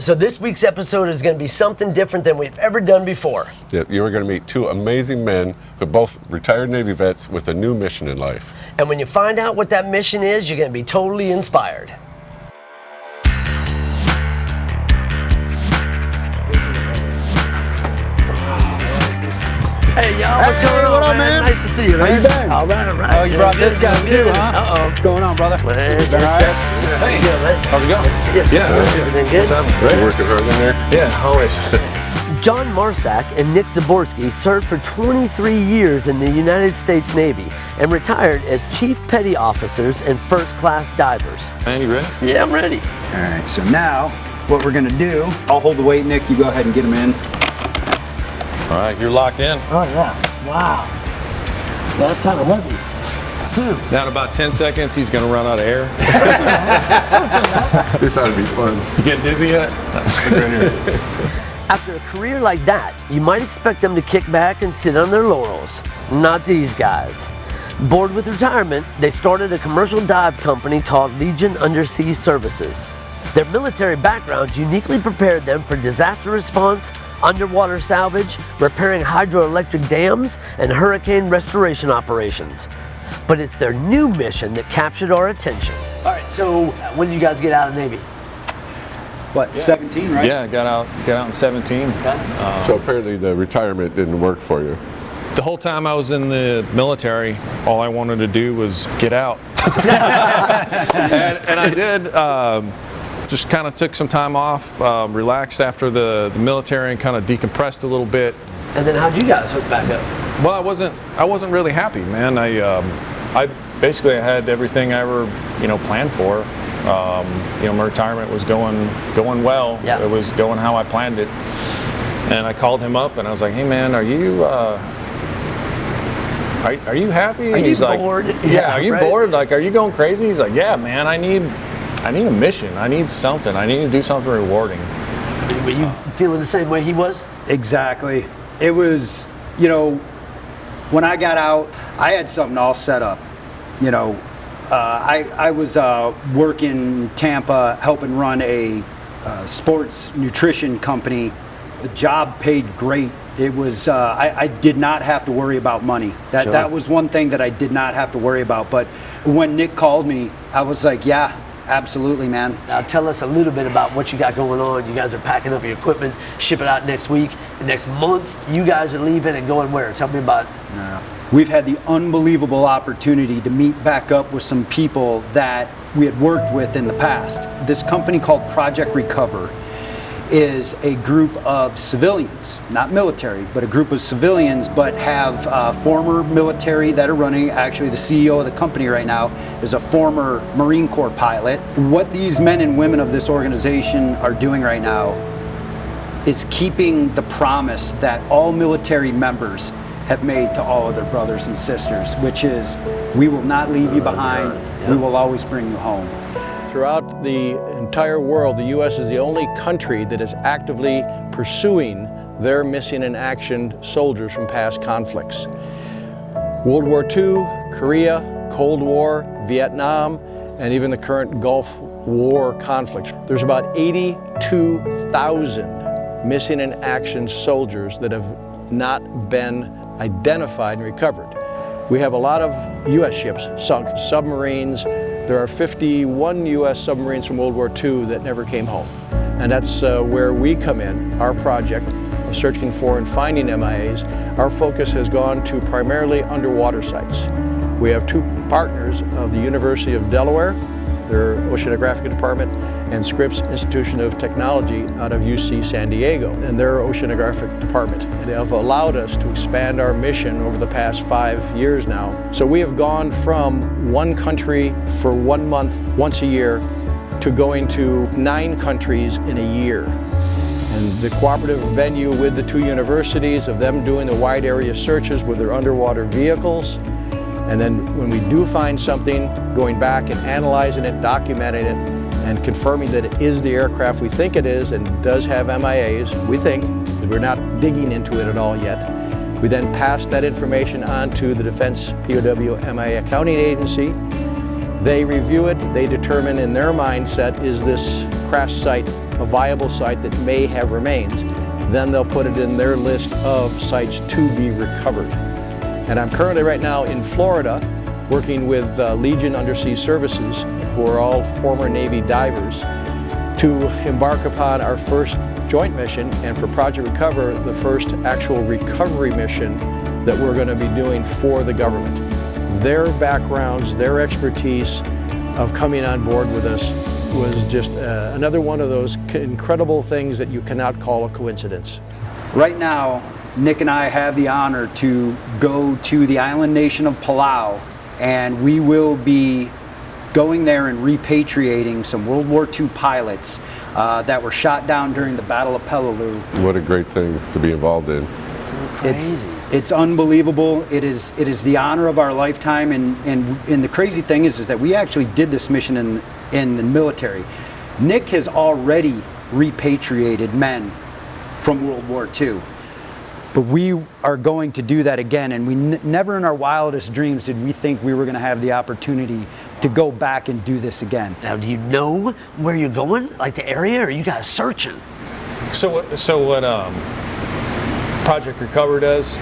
So this week's episode is going to be something different than we've ever done before. Yeah, you are going to meet two amazing men who are both retired Navy vets with a new mission in life. And when you find out what that mission is, you're going to be totally inspired. Hey, y'all, what's going on, what up, man? Nice to see you, man. How you been? All right. Oh, you brought this guy too, huh? Uh-oh. What's going on, brother? Man, Been yes, all right? sir. How you doing, man? How's it going? Nice to see you. Yeah, Everything good? What's up? You working hard in there? Yeah, always. John Marsack and Nick Zaborski served for 23 years in the United States Navy and retired as Chief Petty Officers and First Class Divers. Man, you ready? Yeah, I'm ready. All right, so now what we're going to do, I'll hold the weight, Nick. You go ahead and get him in. All right, you're locked in. Oh, yeah. Wow. That's kind of heavy. Now in about 10 seconds, he's going to run out of air. This ought to be fun. You getting dizzy yet? After a career like that, you might expect them to kick back and sit on their laurels. Not these guys. Bored with retirement, they started a commercial dive company called Legion Undersea Services. Their military backgrounds uniquely prepared them for disaster response, underwater salvage, repairing hydroelectric dams, and hurricane restoration operations. But it's their new mission that captured our attention. All right, so when did you guys get out of the Navy? What, 17, right? Yeah, got out in 17. So apparently the retirement didn't work for you. The whole time I was in the military, all I wanted to do was get out. and I did. Just kind of took some time off, relaxed after the military, and kind of decompressed a little bit. And then how'd you guys hook back up? Well, I wasn't really happy, man. I basically had everything I ever planned for. My retirement was going well. Yeah. It was going how I planned it. And I called him up and I was like, "Hey, man, are you happy?" Are And you he's like, bored? "Yeah, are you right. bored? Like, are you going crazy?" He's like, "Yeah, man, I need a mission. I need something. I need to do something rewarding." Were you feeling the same way he was? Exactly. It was, when I got out, I had something all set up. I was working Tampa, helping run a sports nutrition company. The job paid great. It was, I did not have to worry about money. That was one thing that I did not have to worry about. But when Nick called me, I was like, yeah, absolutely, man. Now tell us a little bit about what you got going on. You guys are packing up your equipment, ship it out next week. The next month, you guys are leaving and going where? Tell me about it. We've had the unbelievable opportunity to meet back up with some people that we had worked with in the past. This company called Project Recover is a group of civilians, not military, but a group of civilians, but have former military that are running. Actually, the CEO of the company right now is a former Marine Corps pilot. What these men and women of this organization are doing right now is keeping the promise that all military members have made to all of their brothers and sisters, which is, we will not leave you behind, we will always bring you home. Throughout the entire world, the U.S. is the only country that is actively pursuing their missing in action soldiers from past conflicts. World War II, Korea, Cold War, Vietnam, and even the current Gulf War conflicts. There's about 82,000 missing in action soldiers that have not been identified and recovered. We have a lot of U.S. ships sunk, submarines. There are 51 U.S. submarines from World War II that never came home. And that's where we come in, our project of searching for and finding MIAs. Our focus has gone to primarily underwater sites. We have two partners of the University of Delaware, their oceanographic department, and Scripps Institution of Technology out of UC San Diego and their oceanographic department. They have allowed us to expand our mission over the past 5 years now. So we have gone from one country for 1 month, once a year, to going to 9 countries in a year. And the cooperative venue with the two universities, of them doing the wide area searches with their underwater vehicles. And then when we do find something, going back and analyzing it, documenting it, and confirming that it is the aircraft we think it is and does have MIAs, we think, because we're not digging into it at all yet. We then pass that information on to the Defense POW MIA Accounting Agency. They review it, they determine in their mindset, is this crash site a viable site that may have remains, then they'll put it in their list of sites to be recovered. And I'm currently right now in Florida working with Legion Undersea Services, who are all former Navy divers, to embark upon our first joint mission, and for Project Recover, the first actual recovery mission that we're going to be doing for the government. Their backgrounds, their expertise of coming on board with us was just another one of those incredible things that you cannot call a coincidence. Right now, Nick and I have the honor to go to the island nation of Palau, and we will be going there and repatriating some World War II pilots that were shot down during the Battle of Peleliu. What a great thing to be involved in. It's unbelievable. It is the honor of our lifetime, and the crazy thing is that we actually did this mission in the military. Nick has already repatriated men from World War II, but we are going to do that again, and we never in our wildest dreams did we think we were going to have the opportunity to go back and do this again. Now, do you know where you're going, like the area, or are you guys searching? So what Project Recover does,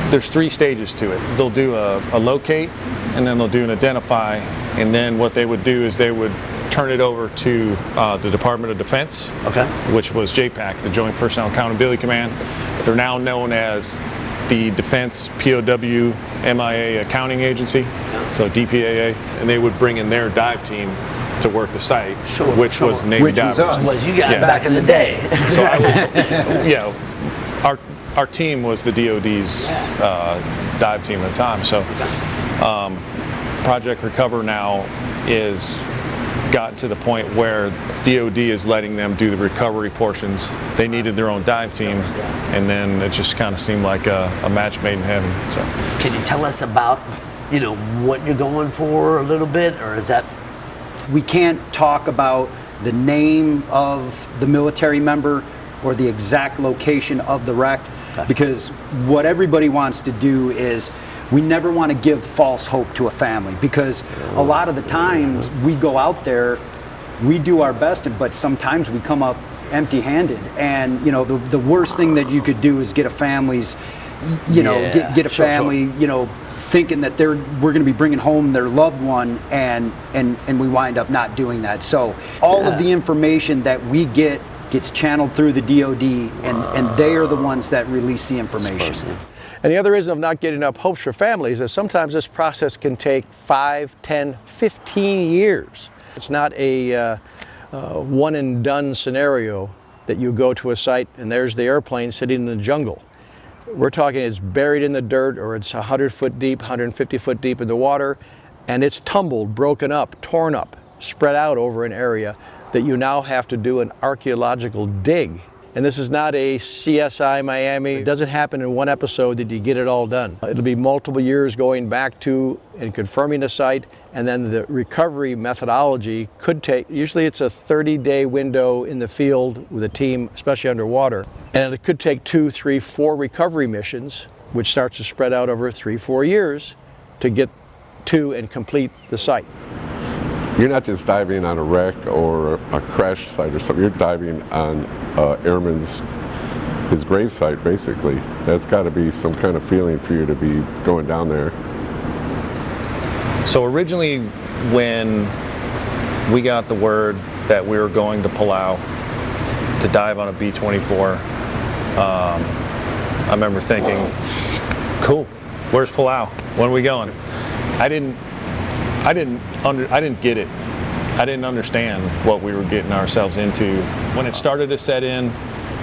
there's 3 stages to it. They'll do a locate, and then they'll do an identify, and then what they would do is they would turn it over to the Department of Defense, Okay. which was JPAC, the Joint Personnel Accountability Command. They're now known as the Defense POW MIA Accounting Agency, so DPAA, and they would bring in their dive team to work the site, which was the Navy Which was divers. us. Was you guys back in the day? So I was, our team was the DoD's dive team at the time. So Project Recover now is gotten to the point where DoD is letting them do the recovery portions. They needed their own dive team, and then it just kind of seemed like a match made in heaven. So, Can you tell us about, what you're going for a little bit, or is that? We can't talk about the name of the military member or the exact location of the wreck, because what everybody wants to do is we never want to give false hope to a family, because a lot of the times we go out there, we do our best, but sometimes we come up empty-handed, and the worst thing that you could do is get a family's get a family thinking that we're going to be bringing home their loved one, and we wind up not doing that. So all of the information that we get gets channeled through the DoD, and they are the ones that release the information. And the other reason of not getting up hopes for families is sometimes this process can take 5, 10, 15 years. It's not a one and done scenario that you go to a site and there's the airplane sitting in the jungle. We're talking it's buried in the dirt, or it's 100 foot deep, 150 foot deep in the water, and it's tumbled, broken up, torn up, spread out over an area that you now have to do an archaeological dig. And this is not a CSI Miami. It doesn't happen in one episode that you get it all done. It'll be multiple years going back to and confirming the site, and then the recovery methodology could take, usually it's a 30-day window in the field with a team, especially underwater. And it could take 2, 3, 4 recovery missions, which starts to spread out over 3, 4 years to get to and complete the site. You're not just diving on a wreck or a crash site or something. You're diving on his grave site, basically. That's got to be some kind of feeling for you to be going down there. So originally, when we got the word that we were going to Palau to dive on a B-24, I remember thinking, cool, where's Palau? When are we going? I didn't get it. I didn't understand what we were getting ourselves into. When it started to set in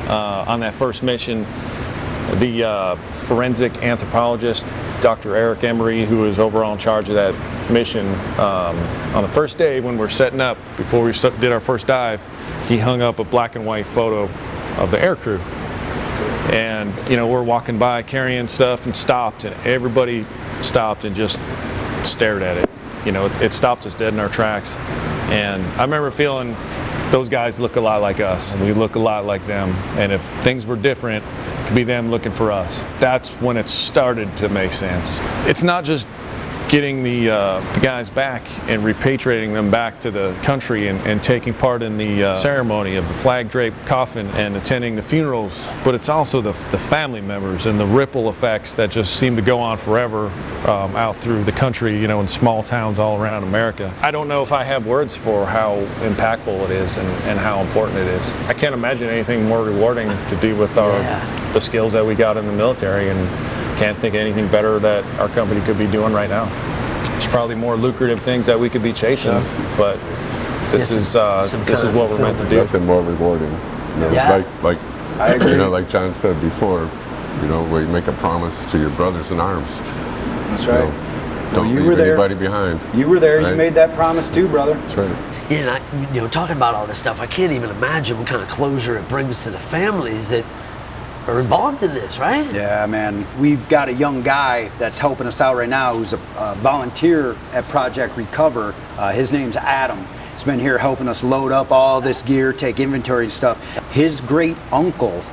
on that first mission, the forensic anthropologist, Dr. Eric Emery, who was overall in charge of that mission, on the first day when we're setting up, before we did our first dive, he hung up a black and white photo of the air crew. And we're walking by carrying stuff and stopped, and everybody stopped and just stared at it. It stopped us dead in our tracks. And I remember feeling those guys look a lot like us. We look a lot like them. And if things were different, it could be them looking for us. That's when it started to make sense. It's not just getting the guys back and repatriating them back to the country and taking part in the ceremony of the flag draped coffin and attending the funerals. But it's also the family members and the ripple effects that just seem to go on forever out through the country, you know, in small towns all around America. I don't know if I have words for how impactful it is and how important it is. I can't imagine anything more rewarding to do with the skills that we got in the military, and can't think of anything better that our company could be doing right now. There's probably more lucrative things that we could be chasing, but this is what we're meant to do. Nothing more rewarding. You know, like I agree. You know, like John said before, you know, where you make a promise to your brothers in arms. That's right. Don't leave anybody behind. You were there. Right? You made that promise too, brother. That's right. Yeah, and you know, talking about all this stuff, I can't even imagine what kind of closure it brings to the families that are involved in this, right? Yeah, man. We've got a young guy that's helping us out right now who's a volunteer at Project Recover. His name's Adam. He's been here helping us load up all this gear, take inventory and stuff. His great uncle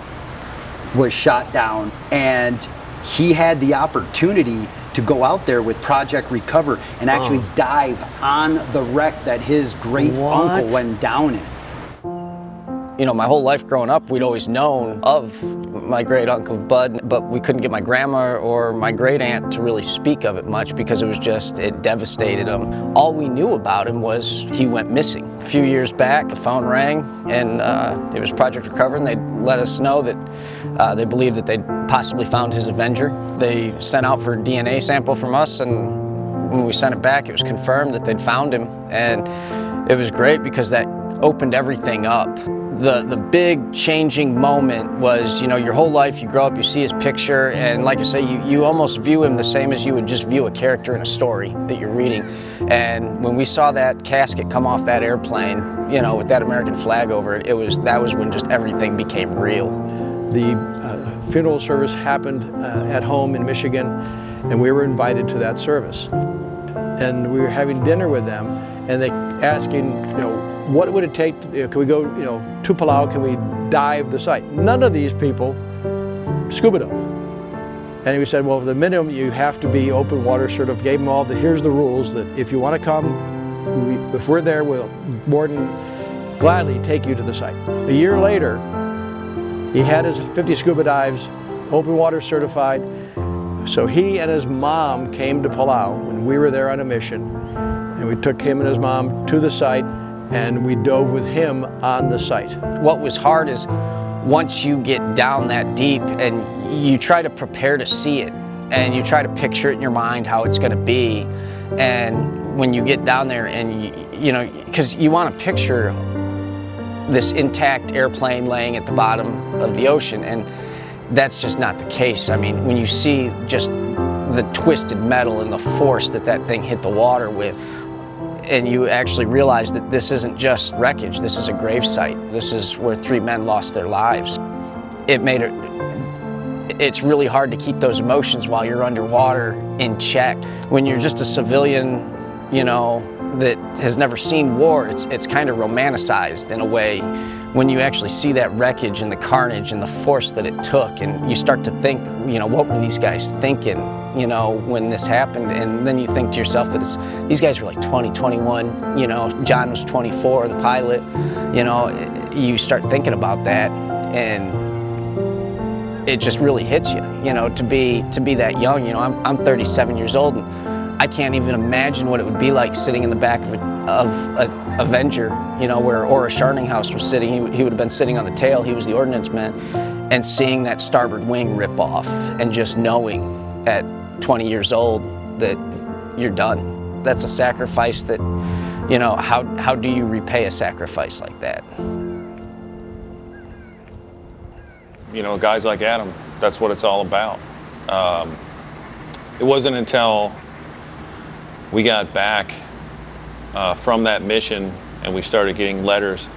was shot down, and he had the opportunity to go out there with Project Recover and actually dive on the wreck that his great uncle went down in. You know, my whole life growing up, we'd always known of my great uncle Bud, but we couldn't get my grandma or my great aunt to really speak of it much because it devastated him. All we knew about him was he went missing. A few years back, the phone rang, and it was Project Recover, and they let us know that they believed that they'd possibly found his Avenger. They sent out for a DNA sample from us, and when we sent it back, it was confirmed that they'd found him, and it was great because that opened everything up. The big changing moment was, you know, your whole life you grow up, you see his picture, and like I say, you almost view him the same as you would just view a character in a story that you're reading. And when we saw that casket come off that airplane, you know, with that American flag over it, that was when just everything became real. The funeral service happened at home in Michigan, and we were invited to that service. And we were having dinner with them, and they asking, you know, what would it take, can we go, you know, to Palau, can we dive the site? None of these people scuba dove. And we said, well, for the minimum, you have to be open water certified. Gave them all here's the rules, that if you want to come, if we're there, we'll more than gladly take you to the site. A year later, he had his 50 scuba dives, open water certified. So he and his mom came to Palau when we were there on a mission, and we took him and his mom to the site, and we dove with him on the site. What was hard is once you get down that deep and you try to prepare to see it, and you try to picture it in your mind how it's going to be, and when you get down there and you know, because you want to picture this intact airplane laying at the bottom of the ocean, and that's just not the case. I mean, when you see just the twisted metal and the force that thing hit the water with, and you actually realize that this isn't just wreckage, this is a grave site. This is where 3 men lost their lives. It's really hard to keep those emotions while you're underwater in check. When you're just a civilian, you know, that has never seen war, it's kind of romanticized in a way. When you actually see that wreckage and the carnage and the force that it took, and you start to think, you know, what were these guys thinking, you know, when this happened? And then you think to yourself that these guys were like 20, 21, you know, John was 24, the pilot, you know, you start thinking about that, and it just really hits you, you know, to be that young. You know, I'm 37 years old, and I can't even imagine what it would be like sitting in the back of a Avenger, you know, where Ora Scharninghaus was sitting. He would have been sitting on the tail. He was the ordnance man, and seeing that starboard wing rip off, and just knowing at 20 years old that you're done. That's a sacrifice that, you know, how do you repay a sacrifice like that? You know, guys like Adam, that's what it's all about. It wasn't until we got back from that mission and we started getting letters,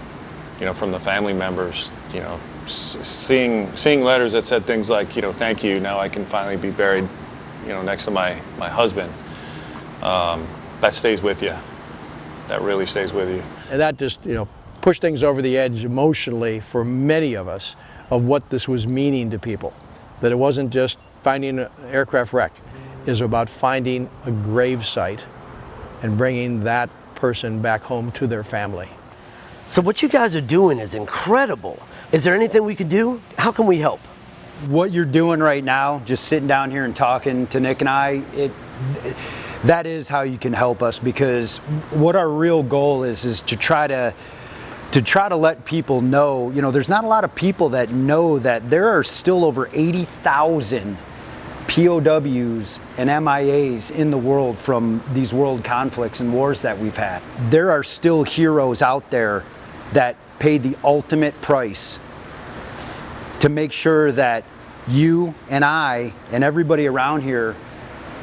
you know, from the family members, you know, seeing letters that said things like, you know, thank you, now I can finally be buried, you know, next to my husband. That stays with you. That really stays with you. And that just, you know, pushed things over the edge emotionally for many of us of what this was meaning to people. That it wasn't just finding an aircraft wreck. is about finding a grave site and bringing that person back home to their family. So what you guys are doing is incredible. Is there anything we could do? How can we help? What you're doing right now, just sitting down here and talking to Nick and I, that is how you can help us, because what our real goal is to try to let people know, there's not a lot of people that know that there are still over 80,000 POWs and MIAs in the world from these world conflicts and wars that we've had. There are still heroes out there that paid the ultimate price to make sure that you and I and everybody around here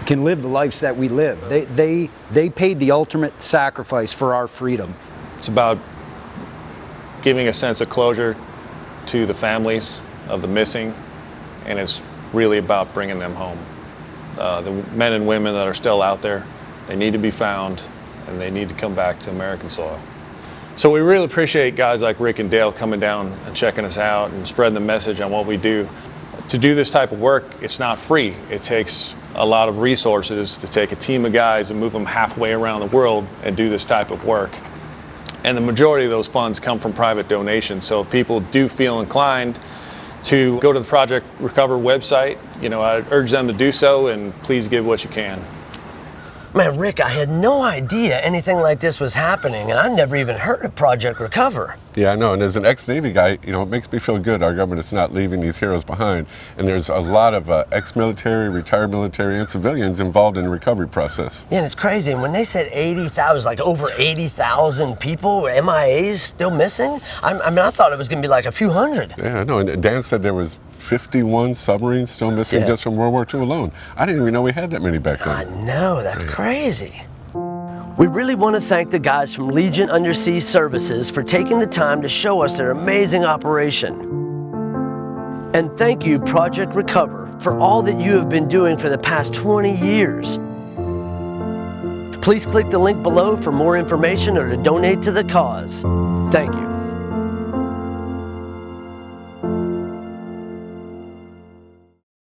can live the lives that we live. They paid the ultimate sacrifice for our freedom. It's about giving a sense of closure to the families of the missing, and it's really about bringing them home. The men and women that are still out there, they need to be found, and they need to come back to American soil. So we really appreciate guys like Rick and Dale coming down and checking us out and spreading the message on what we do. To do this type of work, it's not free. It takes a lot of resources to take a team of guys and move them halfway around the world and do this type of work. And the majority of those funds come from private donations. So if people do feel inclined to go to the Project Recover website, I urge them to do so, and please give what you can. Man, Rick, I had no idea anything like this was happening, and I never even heard of Project Recover. Yeah, I know, and as an ex-Navy guy, it makes me feel good our government is not leaving these heroes behind. And there's a lot of ex-military, retired military, and civilians involved in the recovery process. Yeah, and it's crazy. And when they said 80,000, like over 80,000 people, MIAs still missing? I thought it was going to be like a few hundred. Yeah, I know, and Dan said there was 51 submarines still missing just from World War II alone. I didn't even know we had that many back then. I know, that's crazy. We really want to thank the guys from Legion Undersea Services for taking the time to show us their amazing operation. And thank you, Project Recover, for all that you have been doing for the past 20 years. Please click the link below for more information or to donate to the cause. Thank you.